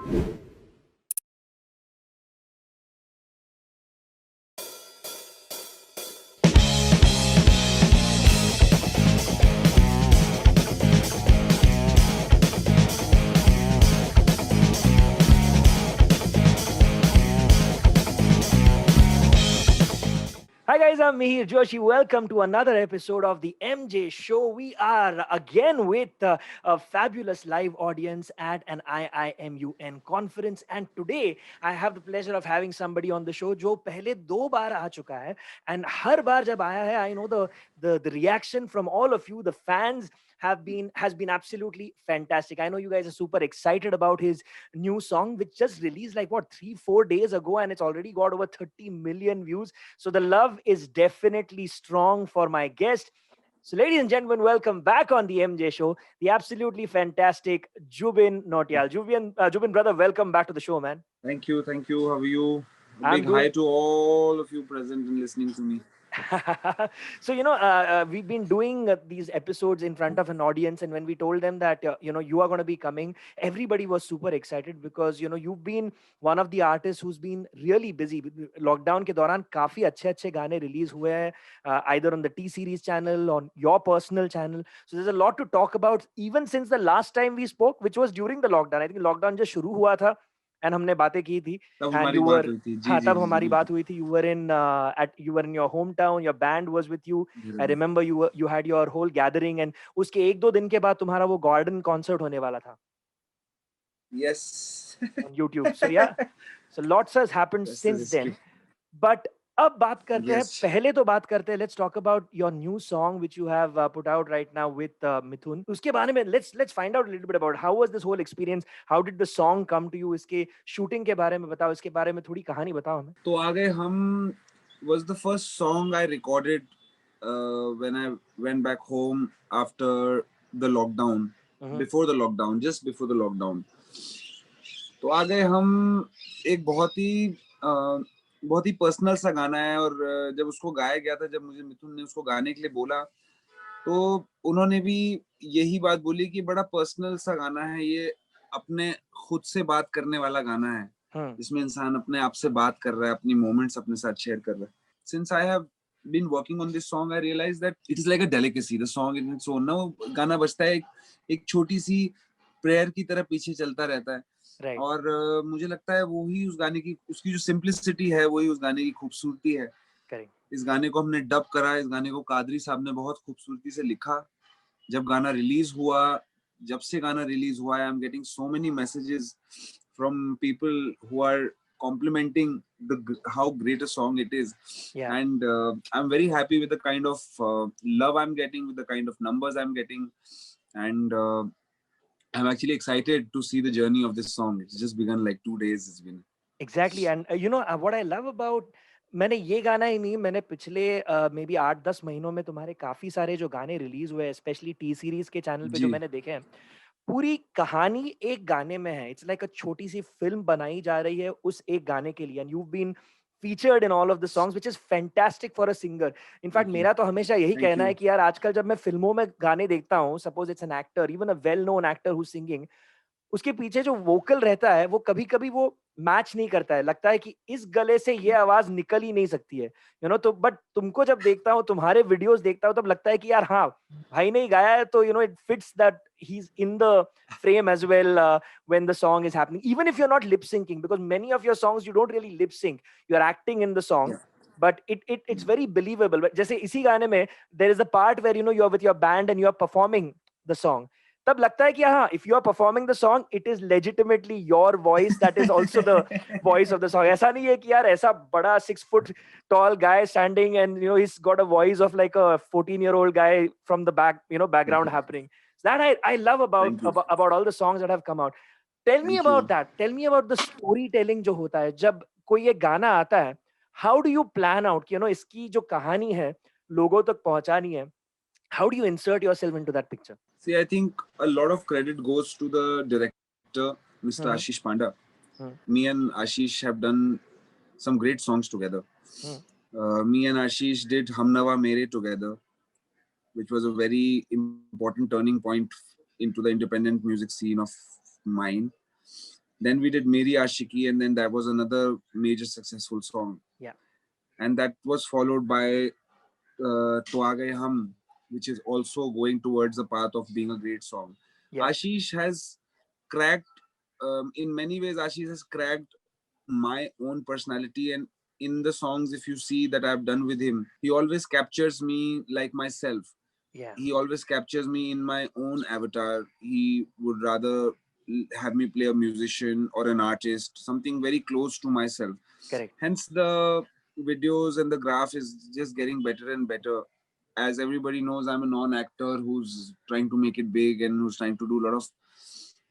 Hi guys, I'm Mihir Joshi. Welcome to another episode of the MJ Show. We are again with a fabulous live audience at an IIMUN conference, and today I have the pleasure of having somebody on the show जो पहले दो बार आ चुका है, and हर बार जब आया है, I know the reaction from all of you, the fans has been absolutely fantastic. I know you guys are super excited about his new song, which just released like what 3-4 days ago, and it's already got over 30 million views. So the love is definitely strong for my guest. So, ladies and gentlemen, welcome back on the MJ Show, the absolutely fantastic Jubin Nautiyal. Jubin, brother, welcome back to the show, man. Thank you, thank you. How are you? A I'm big hi doing. to all of you present and listening to me. So we've been doing these episodes in front of an audience, and when we told them that you are going to be coming, everybody was super excited because you've been one of the artists who's been really busy. Lockdown के दौरान काफी अच्छे अच्छे गाने release हुए हैं, either on the T series channel, on your personal channel. So there's a lot to talk about even since the last time we spoke, which was during the lockdown. I think lockdown just शुरू हुआ था and हमने बातें की थी, तब and हमारी you बात were. हुई थी जी हाँ, जी तब जी जी हमारी बात बिल्कुल हुई थी. You were in your hometown. Your band was with you. I धीरे remember you had your whole gathering, and उसके एक दो दिन के बाद तुम्हारा वो garden concert होने वाला था yes on YouTube. So yeah, so lots has happened that's the since history. then. But अब बात करते हैं, Yes, पहले तो बात करते हैं. Let's talk about your new song which you have put out right now with Mithoon. उसके बारे में let's find out a little bit about how was this whole experience. How did the song come to you? इसके shooting के बारे में बताओ. इसके बारे में थोड़ी कहानी बताओ हमें. तो आ गए हम was the first song I recorded when I went back home after the lockdown, Mhm. before the lockdown, just before the lockdown. तो आ गए हम एक बहुत ही पर्सनल सा गाना है और जब उसको गाया गया था, जब मुझे मिथुन ने उसको गाने के लिए बोला, तो उन्होंने भी यही बात बोली कि बड़ा पर्सनल सा गाना है ये, अपने खुद से बात करने वाला गाना है, हम्म. जिसमें इंसान अपने आप से बात कर रहा है, अपनी मोमेंट्स अपने साथ शेयर कर रहा है. Since I have been working on this song, I realise that it is like a delicacy, the song in its own. ना वो गाना बजता है एक छोटी सी प्रेयर की तरह पीछे चलता रहता है. Right. और मुझे लगता है वही उस गाने की, उसकी जो सिंप्लिसिटी है, वही उस गाने की खूबसूरती है. Correct. इस गाने को हमने डब करा, इस गाने को कादरी साहब ने बहुत खूबसूरती से लिखा. जब गाना रिलीज हुआ, जब से गाना रिलीज हुआ, I am getting so many messages from people who are complimenting how great a song it is. Yeah. And I'm very happy with the kind of love I'm getting, with the kind of numbers I'm getting. And I'm actually excited to see the journey of this song. It's just begun like 2 days. It's been. Exactly. And what I love about, मैंने ये गाना ही नहीं, मैंने पिछले may be 8-10 महीनों में तुम्हारे काफी सारे जो गाने रिलीज हुए, स्पेशली टी सीरीज के चैनल पे जो जी. मैंने देखे हैं, पूरी कहानी एक गाने में है. इट्स लाइक अ छोटी सी फिल्म बनाई जा रही है उस एक गाने के लिए, and you been featured in all of the songs, which is fantastic for a singer. In fact, Thank you. मेरा तो हमेशा यही Thank कहना है you. कि यार आजकल जब मैं फिल्मों में गाने देखता हूँ, suppose it's an actor, even a well known actor who singing, उसके पीछे जो वोकल रहता है वो कभी-कभी वो मैच नहीं करता है. लगता है कि इस गले से ये आवाज़ निकल ही नहीं सकती है. तो बट तुमको जब देखता हूँ, तुम्हारे वीडियोज़ देखता हूँ, तब लगता है कि यार हाँ, भाई ने ही गाया है, तो it fits that he is in the frame as well when the song is happening, even if you're not lip syncing, because many of your songs you don't really lip sync, you're acting in the song, Yeah. but it's very believable. But जैसे इसी गाने में there is a part where you're with your band and you're performing the song, तब लगता है कि हाँ, if you are performing the song, it is legitimately your voice that is also the voice of the song. ऐसा नहीं है कि यार ऐसा बड़ा 6 foot tall guy standing and he's got a voice of like a 14-year-old guy from the background happening. So that I love about, Thank you. about all the songs that have come out. Tell me Thank about you. that. Tell me about the storytelling जो होता है जब कोई ये गाना आता है. How do you plan out कि इसकी जो कहानी है लोगों तक पहुंचानी है? How do you insert yourself into that picture? See, I think a lot of credit goes to the director, Mr. Mhm. Ashish Panda. Mhm. Me and Ashish have done some great songs together. Mhm. Me and Ashish did Hamnawa Mere together, which was a very important turning point into the independent music scene of mine. Then we did Meri Ashiki, and then that was another major successful song. Yeah. And that was followed by To Aagaye Hum, which is also going towards the path of being a great song. Yeah. Ashish has cracked, in many ways, Ashish has cracked my own personality. And in the songs, if you see that I've done with him, he always captures me like myself. Yeah. He always captures me in my own avatar. He would rather have me play a musician or an artist, something very close to myself. Correct. Hence, the videos and the graph is just getting better and better. As everybody knows, I'm a non-actor who's trying to make it big and who's trying to do a lot of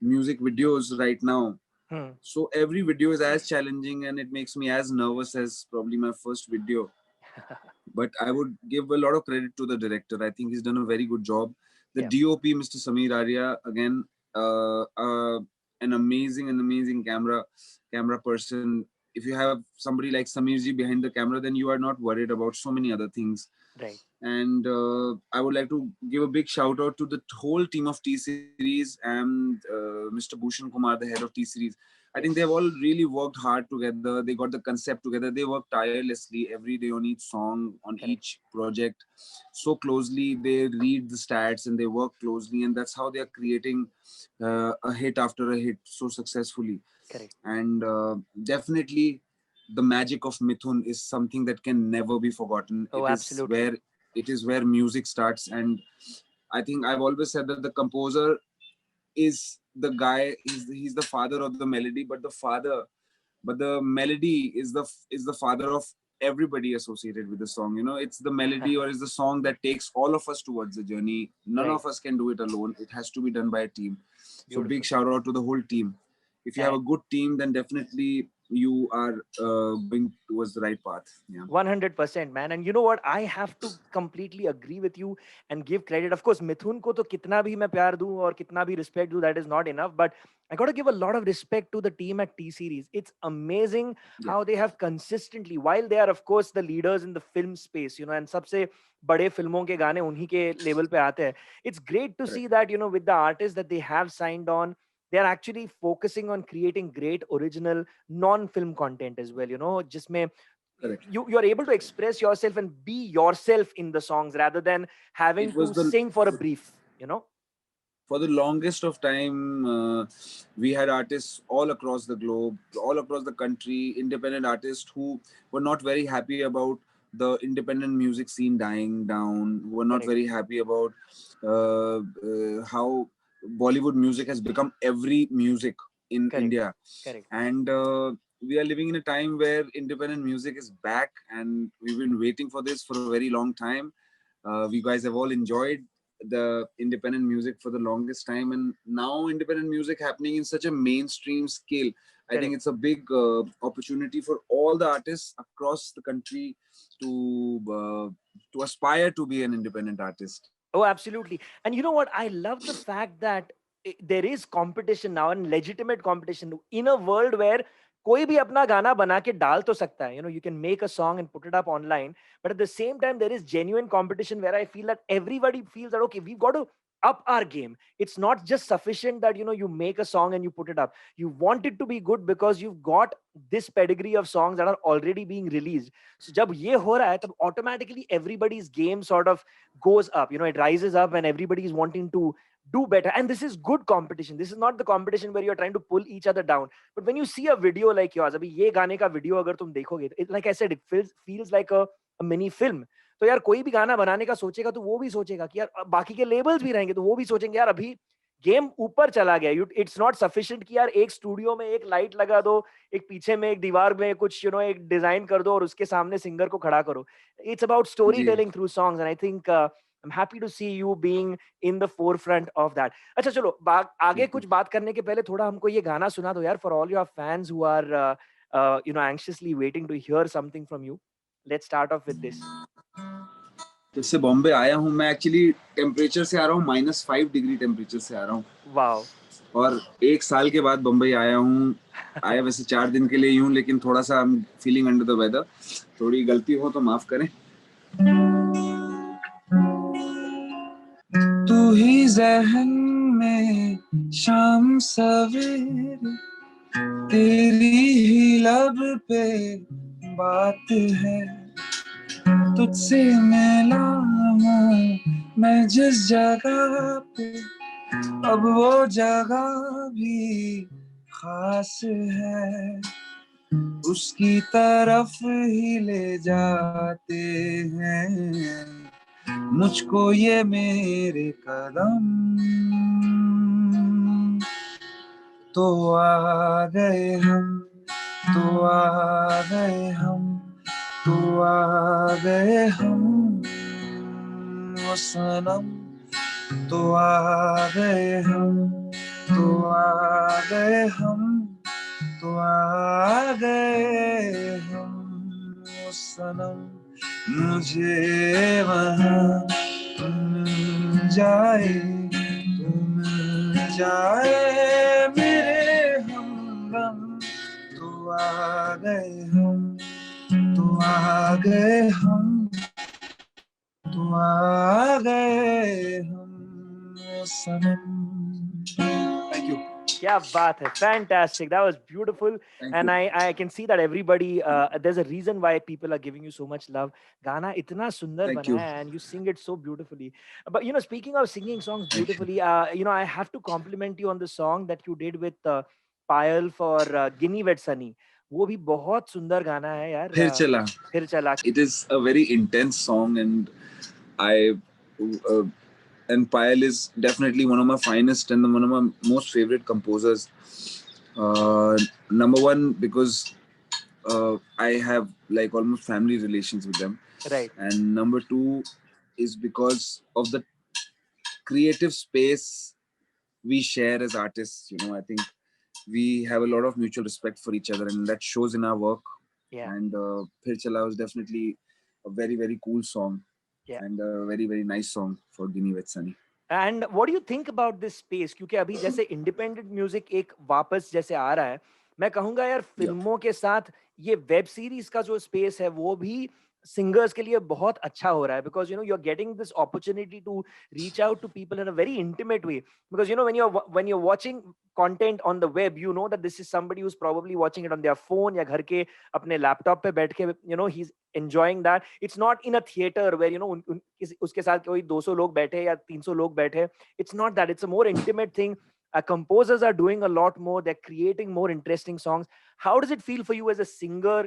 music videos right now. Hmm. So every video is as challenging and it makes me as nervous as probably my first video. But I would give a lot of credit to the director. I think he's done a very good job. The Yeah. DOP, Mr. Sameer Arya, again, an amazing camera person. If you have somebody like Sameerji behind the camera, then you are not worried about so many other things. Right. And I would like to give a big shout out to the whole team of T Series and Mr. Bhushan Kumar, the head of T Series. I think they've Yes. all really worked hard together. They got the concept together. They work tirelessly every day on each song, on Correct. each project, so closely. They read the stats and they work closely, and that's how they are creating a hit after a hit so successfully. Correct. And definitely, the magic of Mithun is something that can never be forgotten. Oh, absolutely. It is where music starts. And I think I've always said that the composer is the guy. He's the father of the melody, but the melody is the father of everybody associated with the song. You know, it's the melody or is the song that takes all of us towards the journey. None Right. of us can do it alone. It has to be done by a team. So big Beautiful. shout out to the whole team. If you have Yeah. a good team, then definitely you are going towards the right path. Yeah. 100%, man. And you know what? I have to completely agree with you and give credit. Of course, Mithun ko to kitna bhi main pyar दूं और kitna bhi respect दूं, that is not enough. But I got to give a lot of respect to the team at T Series. It's amazing Yeah. how they have consistently, while they are of course the leaders in the film space, and सबसे बड़े फिल्मों के गाने उन्हीं के level पे आते हैं. It's great to Correct. see that with the artists that they have signed on, they are actually focusing on creating great original non-film content as well. जिसमें Correct. you're able to express yourself and be yourself in the songs rather than having It was to the sing for a brief. For the longest of time, we had artists all across the globe, all across the country, independent artists who were not very happy about the independent music scene dying down, who were not Correct. very happy about how Bollywood music has become every music in Correct. India. Correct. And we are living in a time where independent music is back, and we've been waiting for this for a very long time. We guys have all enjoyed the independent music for the longest time, and now independent music happening in such a mainstream scale. I think Correct. it's a big opportunity for all the artists across the country to aspire to be an independent artist. Oh, absolutely. And you know what? I love the fact that there is competition now and legitimate competition in a world where कोई भी अपना गाना बना के डाल तो सकता है. You can make a song and put it up online, but at the same time there is genuine competition where I feel that everybody feels that okay, we've got to up our game. It's not just sufficient that you make a song and you put it up. You want it to be good because you've got this pedigree of songs that are already being released. So जब ये हो रहा है तब automatically everybody's game sort of goes up. It rises up and everybody is wanting to do better. And this is good competition. This is not the competition where you're trying to pull each other down. But when you see a video like yours, अभी ये गाने का video अगर तुम देखोगे, like I said, it feels like a mini film. तो यार कोई भी गाना बनाने का सोचेगा तो वो भी सोचेगा कि यार बाकी के लेबल्स भी रहेंगे तो वो भी सोचेंगे यार अभी गेम ऊपर चला गया. इट्स नॉट सफिशिएंट कि यार एक स्टूडियो में एक लाइट लगा दो, एक पीछे में एक दीवार में कुछ एक डिजाइन कर दो और उसके सामने सिंगर को खड़ा करो. इट्स अबाउट स्टोरी जी. Telling through songs and I think I'm happy to see you being in the forefront of that. अच्छा चलो आगे कुछ बात करने के पहले थोड़ा हमको ये गाना सुना दो यार, for all your fans who are anxiously waiting to hear something from you. Let's start off with this. जब से बॉम्बे आया हूँ मैं, एक्चुअली टेम्परेचर से आ रहा हूँ, -5 डिग्री टेम्परेचर से आ रहा हूँ. Wow. और 1 साल के बाद बम्बई आया हूँ. आया वैसे 4 दिन के लिए ही हूँ, लेकिन थोड़ा सा फीलिंग अंडर द वेदर. थोड़ी गलती हो तो माफ करें. तू ही जहन में शाम सवेरे, तेरी ही लब पे बात है, तुझसे मिला हूँ मैं जिस जगह पे, अब वो जगह भी खास है, उसकी तरफ ही ले जाते हैं मुझको ये मेरे कदम, तो आ गए हम, तो आ गए हम, तो आ गए हम ओ सनम, तो आ गए हम, तो आ गए हम, तो आ गए हम ओ सनम, मुझे वहाँ मिल जाए, तू मिल जाए मेरे हमदम, तो आ गए हम, तो आ गए हम, तो आ गए हम ओ सनम. Thank you. क्या बात है, fantastic, that was beautiful. Thank And you. I can see that everybody, there's a reason why people are giving you so much love. गाना इतना सुंदर Thank बना you. है and you sing it so beautifully. But speaking of singing songs Thank you. beautifully, I have to compliment you on the song that you did with Payal for Guinea Wet Sunny. वो भी बहुत सुंदर गाना है यार. फिर चला. फिर चला. It is a very intense song, and I uh, and Payal is definitely one of my finest and one of my most favorite composers. Number one, because I have like almost family relations with them, Right. and number two is because of the creative space we share as artists. I think we have a lot of mutual respect for each other, and that shows in our work. Yeah. And Phir Chala was definitely a very, very cool song, Yeah. and a very, very nice song for Guinea Wet Sunny. And what do you think about this space, क्योंकि अभी जैसे independent music एक वापस जैसे आ रहा है, मैं कहूंगा यार Yeah. फिल्मों के साथ ये वेब सीरीज का जो स्पेस है वो भी सिंगर्स के लिए बहुत अच्छा हो रहा है, because you are getting this opportunity to reach out to people in a very intimate way, because when you are watching content on the web, you know that this is somebody who is probably watching it on their phone या घर के अपने laptop पे बैठ के, he is enjoying that. It's not in a theater where उसके साथ कोई 200 लोग बैठे या 300 लोग बैठे. It's not that. It's a more intimate thing. Composers are doing a lot more. They're creating more interesting songs. How does it feel for you as a singer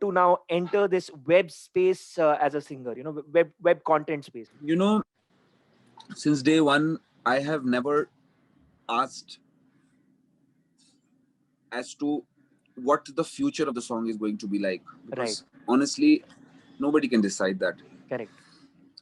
to now enter this web space as a singer? Web content space. Since day one, I have never asked as to what the future of the song is going to be like, because honestly, nobody can decide that. Correct.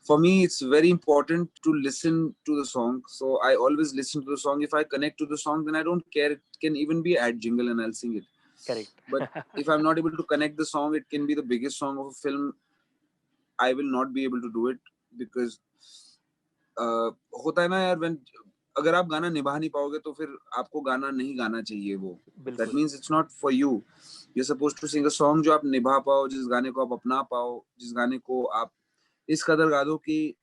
For me, it's very important to listen to the song, so I always listen to the song. If I connect to the song, then I don't care, it can even be ad jingle and I'll sing it. Correct. But if I'm not able to connect the song, it can be the biggest song of a film, I will not be able to do it, because होता है ना यार, when अगर आप गाना निभा नहीं पाओगे तो फिर आपको गाना नहीं गाना चाहिए वो. That means it's not for you. You're supposed to sing a song जो आप निभा पाओ, जिस गाने को आप अपना पाओ, जिस गाने को आप इस कदर गा दो कि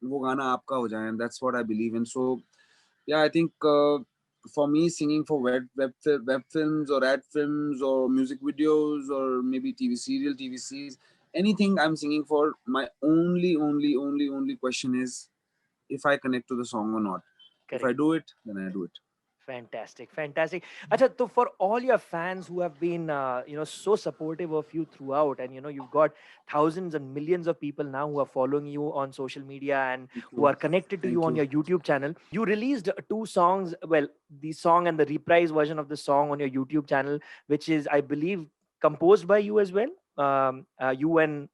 वो गाना आपका हो जाए. And that's what I believe in. So yeah, I think for me, singing for web films or ad films or music videos or maybe TV serial, TV series, anything I'm singing for, my only question is if I connect to the song or not. If I do it, then I do it. Fantastic, fantastic. Acha, so for all your fans who have been, so supportive of you throughout, and you've got thousands and millions of people now who are following you on social media and who are connected to you on your YouTube channel. You released 2 songs. Well, the song and the reprise version of the song on your YouTube channel, which is, I believe, composed by you as well. You and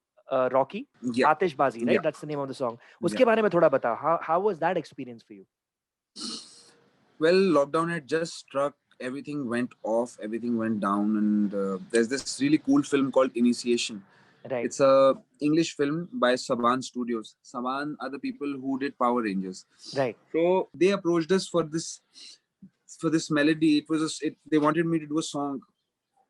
Rocky, Yeah. Atishbazi, right? Yeah. That's the name of the song. Uske Yeah. बारे में थोड़ा बता. How was that experience for you? Well, lockdown had just struck. Everything went off. Everything went down, and there's this really cool film called Initiation. Right. It's a English film by Saban Studios. Saban are the people who did Power Rangers. Right. So they approached us for this melody. They wanted me to do a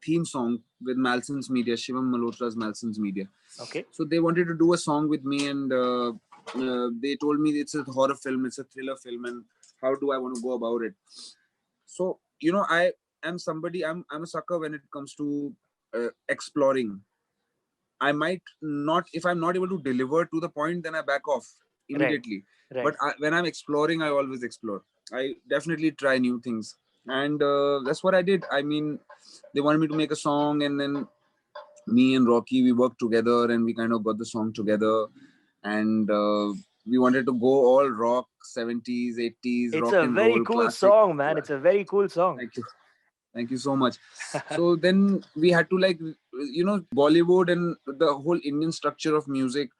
theme song with Malson's Media, Shivam Malhotra's Malson's Media. Okay. So they wanted to do a song with me, and they told me it's a horror film, it's a thriller film, and how do I want to go about it? So am somebody. I'm a sucker when it comes to exploring. I might not, if I'm not able to deliver to the point, then I back off Right. immediately. Right. But when I'm exploring, I always explore. I definitely try new things, and that's what I did. I mean, they wanted me to make a song, and then me and Rocky, we worked together, and we kind of got the song together, and we wanted to go all rock, 70s, 80s, It's rock a and very roll, cool classic. song, man. It's a very cool song. Thank you. Thank you so much. So then we had to, like, Bollywood and the whole Indian structure of music,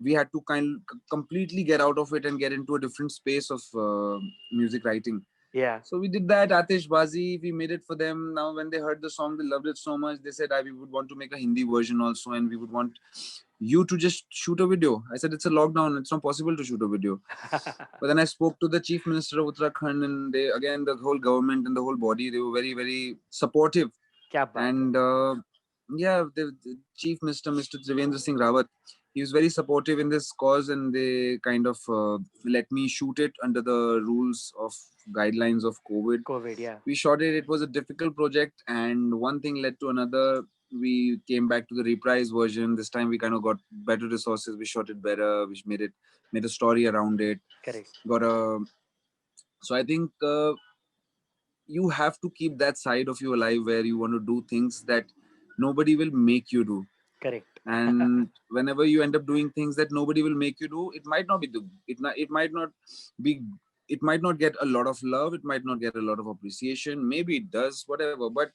we had to completely get out of it and get into a different space of music writing. Yeah. So we did that, Atishbazi. We made it for them. Now, when they heard the song, they loved it so much. They said, we would want to make a Hindi version also, and we would want you to just shoot a video. I said, it's a lockdown. It's not possible to shoot a video. But then I spoke to the chief minister of Uttarakhand, and they, again, the whole government and the whole body, they were very, very supportive. क्या बात है. And yeah, the chief minister, Mr. Trivendra Singh Rawat, he was very supportive in this cause, and they kind of let me shoot it under the rules of guidelines of COVID. COVID, yeah. We shot it. It was a difficult project, and one thing led to another. We came back to the reprise version. This time we kind of got better resources. We shot it better. We made a story around it. Correct. Got a So I think you have to keep that side of you alive, where you want to do things that nobody will make you do. Correct. And whenever you end up doing things that nobody will make you do, it might not be it might not be it might not get a lot of love, it might not get a lot of appreciation, maybe it does, whatever, but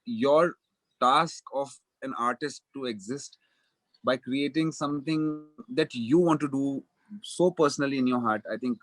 your task of an artist to exist by creating something that you want to do so personally in your heart, I think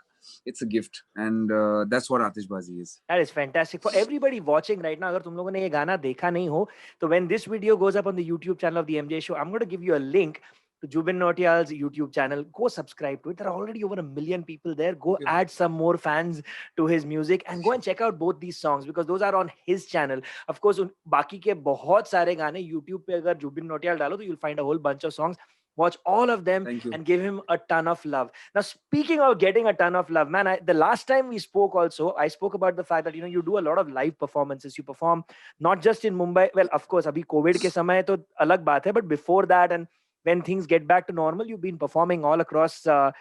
it's a gift. And that's what Atishbazi is. That is fantastic. For everybody watching right now, अगर तुम लोगों ने ये गाना देखा नहीं हो, तो when this video goes up on the YouTube channel of the MJ Show, I'm going to give you a link to Jubin Nautiyal's YouTube channel. Go subscribe to it. There are already over 1 million people there. Go add some more fans to his music and go and check out both these songs because those are on his channel. Of course, बाकी के बहुत सारे गाने YouTube पे अगर Jubin Nautiyal डालो तो you'll find a whole bunch of songs. Watch all of them and give him a ton of love. Now, speaking of getting a ton of love, man, the last time we spoke also, I spoke about the fact that, you do a lot of live performances. You perform not just in Mumbai. Well, of course, abhi COVID ke samay to alag baat hai, but before that and when things get back to normal, you've been performing all across the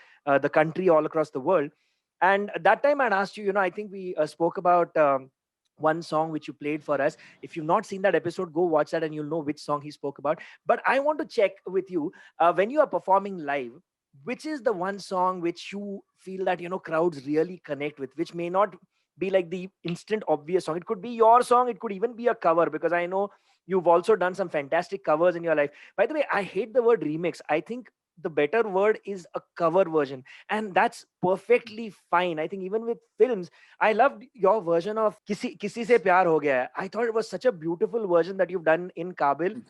country, all across the world. And that time I'd asked you, I think we spoke about one song which you played for us. If you've not seen that episode, go watch that and you'll know which song he spoke about. But I want to check with you, when you are performing live, which is the one song which you feel that, crowds really connect with, which may not be like the instant obvious song. It could be your song. It could even be a cover, because I know you've also done some fantastic covers in your life. By the way, I hate the word remix. I think the better word is a cover version, and that's perfectly fine. I think even with films, I loved your version of Kisi Se Pyar Ho Gaya Hai. I thought it was such a beautiful version that you've done in Kabil.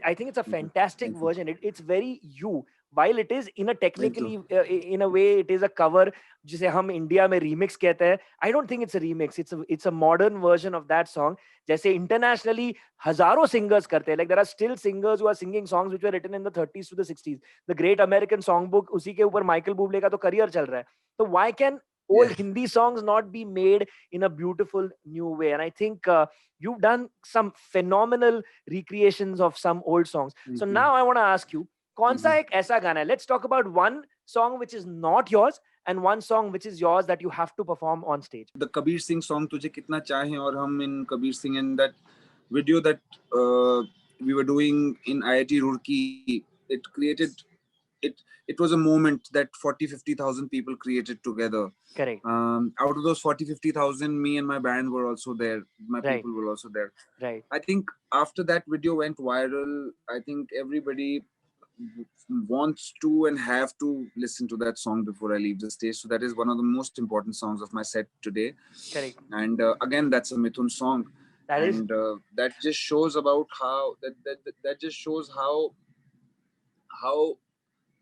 I think it's a fantastic version. It's very you. While it is in a technically in a way it is a cover जिसे हम India में remix कहते हैं, I don't think it's a remix. It's a modern version of that song. जैसे internationally हजारों singers करते हैं. Like there are still singers who are singing songs which were written in the 30s to the 60s. The Great American Songbook, उसी के ऊपर Michael बुब्ले का तो career चल रहा है. So why can old Hindi songs not be made in a beautiful new way? And I think you've done some phenomenal recreations of some old songs. So now I want to ask you, कौन सा एक ऐसा गाना है? Let's talk about one song which is not yours and one song which is yours that you have to perform on stage. The Kabir Singh song Tujhe Kitna Chahe, और हम in Kabir Singh, and that video that we were doing in IIT Roorkee, it was a moment that 40-50,000 people created together. Correct. Out of those 40-50,000, me and my band were also there. My people were also there. Right. I think after that video went viral, I think everybody wants to and have to listen to that song before I leave the stage. So that is one of the most important songs of my set today. Correct. And again, that's a Mithoon song. That just shows about how that just shows how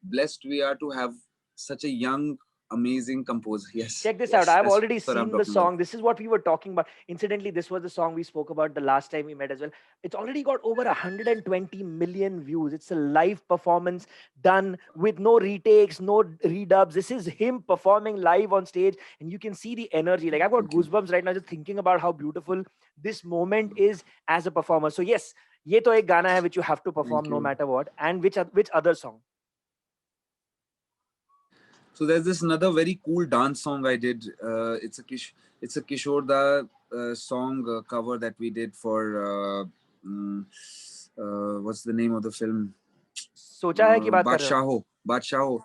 blessed we are to have such a young amazing composer. Yes, Check this out. yes, I've that's already what I'm seen the talking about. song. This is what we were talking about. Incidentally, this was the song we spoke about the last time we met as well. It's already got over 120 million views. It's a live performance done with no retakes, no redubs. This is him performing live on stage, and you can see the energy. Like, I've got Thank you. goosebumps right now just thinking about how beautiful this moment is as a performer. So yes, ये तो एक गाना है which you have to Thank perform no you. matter what. And which other song? So there's this another very cool dance song I did. It's a Kishore Da song cover that we did for mm, what's the name of the film? सोचा है की बात कर रहे हो? बादशाहो. बादशाहो.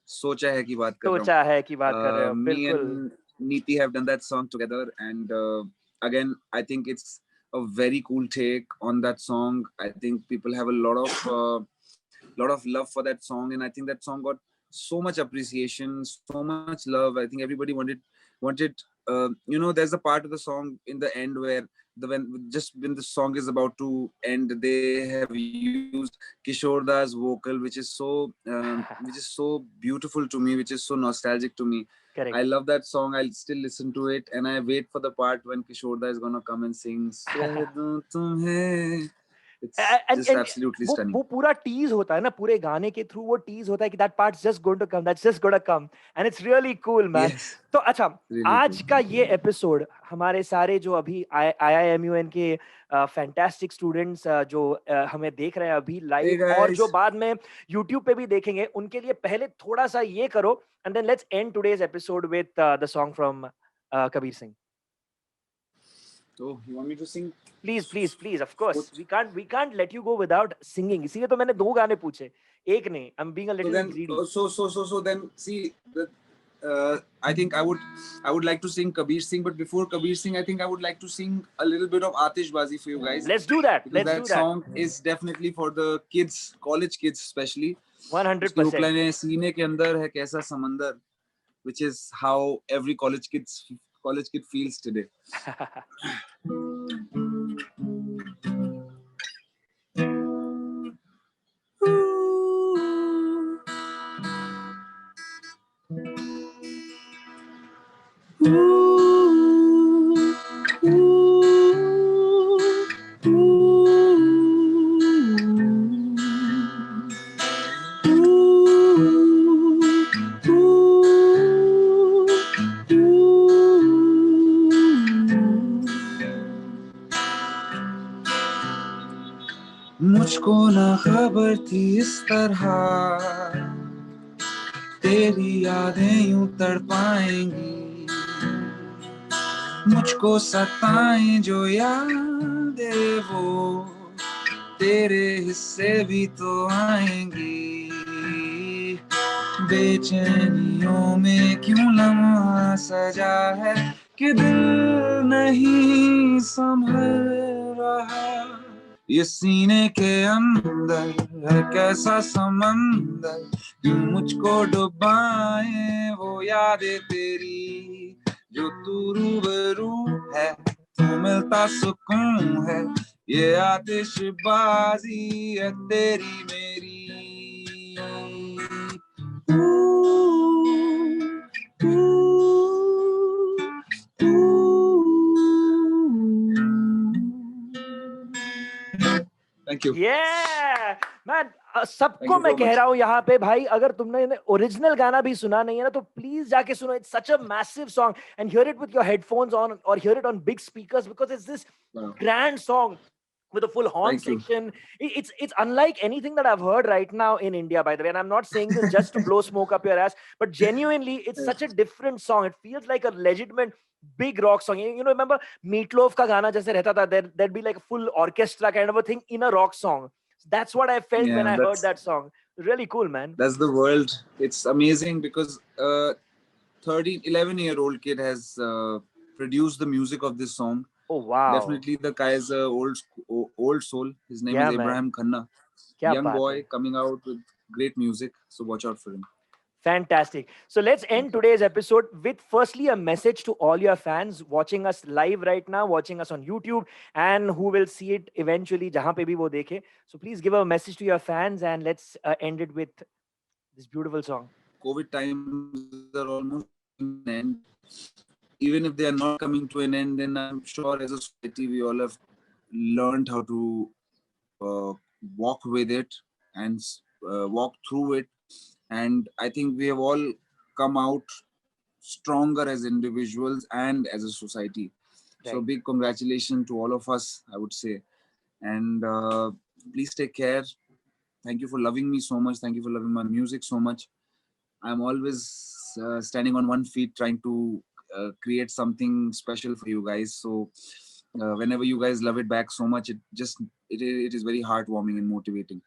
सोचा है की बात कर रहा हूँ. सोचा है की बात कर रहे हो. Me बिल्कुल. and Neeti have done that song together, and again, I think it's a very cool take on that song. I think people have a lot of love for that song, and I think that song got so much appreciation, so much love. I think everybody wanted. There's a part of the song in the end where when the song is about to end, they have used Kishore Das vocal, which is so beautiful to me, which is so nostalgic to me. Correct. I love that song. I'll still listen to it, and I wait for the part when Kishore Da is gonna come and sing "Keh दूं तुम्हें." It's and just absolutely वो stunning. पूरा tease होता है ना पूरे गाने के थ्रू वो टीज होता है कि that parts just going to come that's just going to come and it's really cool man. Yes, तो अच्छा, really आज cool. का ये एपिसोड हमारे सारे जो अभी IIMUN के फैंटास्टिक स्टूडेंट्स जो हमें देख रहे हैं अभी Hey लाइव और जो guys. बाद में यूट्यूब पे भी देखेंगे उनके लिए पहले थोड़ा सा ये करो and then let's end today's episode with the song from Kabir Singh. Oh, you want me to sing? Please please please of course Both? We can't let you go without singing. इसीलिए तो मैंने दो गाने पूछे, एक नहीं. I am being a So little then, greedy. so then, see that. I think I would like to sing Kabir Singh, but before Kabir Singh, I think I would like to sing a little bit of Atishbazi for you guys, let's do that, because let's that do that. song is definitely for the kids, college kids especially. उसकी hook 100%. line है सीने के अंदर है कैसा समंदर, which is how every college kid feels today. मुझको ना खबर थी इस तरह तेरी यादें यूं तड़पाएंगी, मुझको सताएं जो यादें वो तेरे हिस्से भी तो आएंगी, बेचैनियों में क्यों लम्हा सजा है कि दिल नहीं संभल रहा, ये सीने के अंदर है कैसा समंदर, क्यों मुझको डुबाए वो यादें तेरी, जो तू रूबरू है तो मिलता सुकून है, ये आतिशबाजी है तेरी मेरी. Thank you. Yeah, man. Thank सबको you मैं so कह much. रहा हूँ यहाँ पे भाई, अगर तुमने ओरिजिनल गाना भी सुना नहीं है ना तो प्लीज जाके सुनो. It's such a massive song and hear it with your headphones on और hear it on big speakers because it's this Wow. grand song with a full horn Thank you. section. It's unlike anything that I've heard right now in India, by the way. And I'm not saying this just to blow smoke up your ass, but genuinely, it's such a different song. It feels like a legitimate big rock song. You know, remember Meatloaf ka gana jaise rehta tha, there'd be like a full orchestra kind of a thing in a rock song. That's what I felt when Yeah, I heard that song. Really cool, man. that's the world. It's amazing because 11-year-old kid has produced the music of this song. Oh, wow. Definitely the guy is a old soul. His name Yeah, is man. Abraham Khanna. Kya Young baat boy hai. coming out with great music, so watch out for him. Fantastic. So let's end today's episode with firstly a message to all your fans watching us live right now, watching us on YouTube, and who will see it eventually, jahan pe bhi wo dekhe. So please give a message to your fans and let's end it with this beautiful song. COVID times are almost coming to an end. Even if they are not coming to an end, then I'm sure as a society we all have learned how to uh, walk with it and walk through it. And I think we have all come out stronger as individuals and as a society. So Right. big congratulations to all of us, I would say. And please take care. Thank you for loving me so much. Thank you for loving my music so much. I'm always standing on one feet trying to create something special for you guys. So whenever you guys love it back so much, it is very heartwarming and motivating.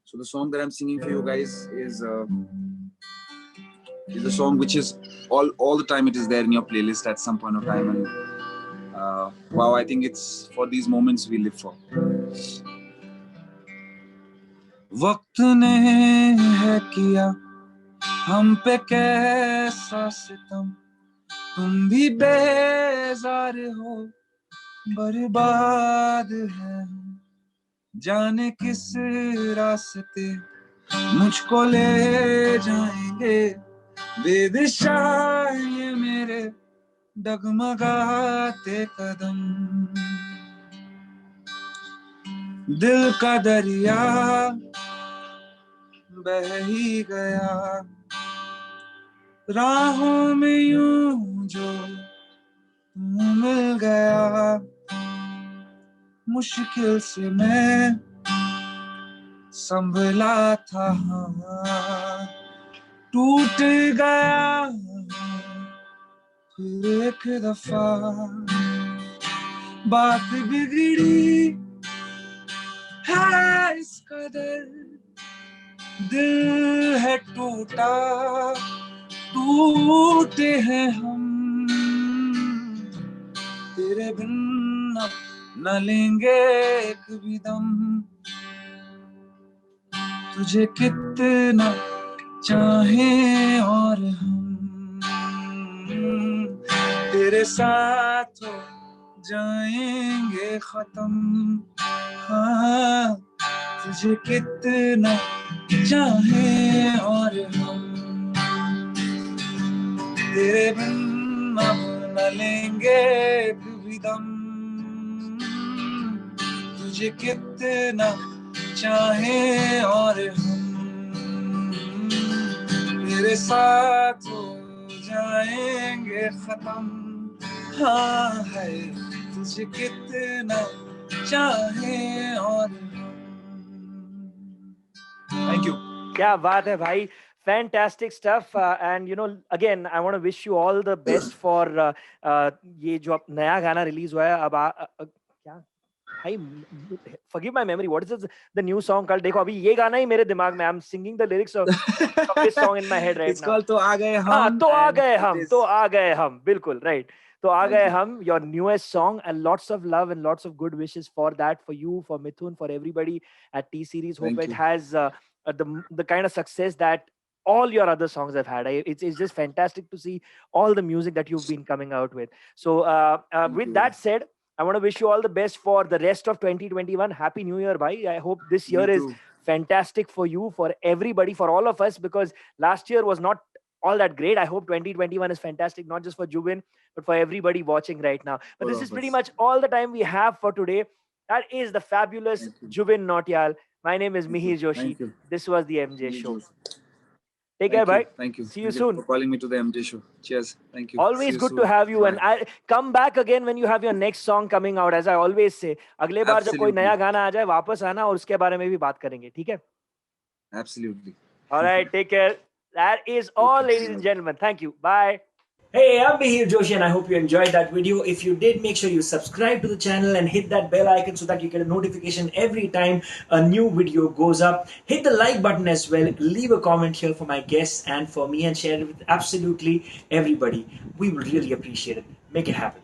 So the song that I'm singing for you guys is a song which is all the time it is there in your playlist at some point of time. And wow, I think it's for these moments we live for. वक्त ने है किया हम पे कैसा सितम, तुम भी बेजार हो, बर्बाद है हम, जाने किस रास्ते मुझको ले जाएंगे, बेदिशा ये मेरे डगमगाते कदम, दिल का दरिया बह ही गया, राहों में यूं जो तू मिल गया, मुश्किल से मैं संभला था, टूट गया फिर एक दफा, बात बिगड़ी है इस कदर, दिल है टूटा, टूटे हैं हम, तेरे बिन न लेंगे एक भी दम, तुझे कितना चाहे और हम, तेरे साथ हो जाएंगे खत्म, हाँ तुझे कितना चाहे और हम, तेरे बिन अब न लेंगे एक भी दम, तुझे कितना चाहे और हम, तेरे साथ हो जाएंगे खत्म, हाँ है तुझे कितना चाहे और हम. Thank you. क्या बात है भाई. Fantastic stuff, and again I want to wish you all the best for ये जो अब नया गाना रिलीज हुआ है. अब क्या भाई, forgive my memory, what is this, the new song called? देखो अभी ये गाना ही मेरे दिमाग में, I'm singing the lyrics of this song in my head right It's now. called तो आ गए हम. हाँ, तो आ गए हम, तो आ गए हम, बिल्कुल right. तो आ गए हम, your newest song, and lots of love and lots of good wishes for that, for you, for Mithoon, for everybody at T Series. Hope Thank it you. has the kind of success that all your other songs have had. It's just fantastic to see all the music that you've been coming out with. So with that said, I want to wish you all the best for the rest of 2021. Happy New Year, bhai. I hope this year is fantastic for you, for everybody, for all of us, because last year was not all that great. I hope 2021 is fantastic, not just for Jubin, but for everybody watching right now. But this is pretty much all the time we have for today. That is the fabulous Jubin Nautiyal. My name is Mihir Joshi. This was the MJ Show. Take care, bye. Thank you. See you soon. For calling me to the MJ Show. Cheers. Thank you. Always good to have you. And I come back again when you have your next song coming out. As I always say, अगले बार जब कोई नया गाना आ जाए, वापस आना और उसके बारे में भी बात करेंगे. ठीक है? Absolutely. All right. Take care. That is all, ladies and gentlemen. Thank you. Bye. Hey, I'm Mihir Joshi and I hope you enjoyed that video. If you did, make sure you subscribe to the channel and hit that bell icon so that you get a notification every time a new video goes up. Hit the like button as well. Leave a comment here for my guests and for me and share it with absolutely everybody. We will really appreciate it. Make it happen.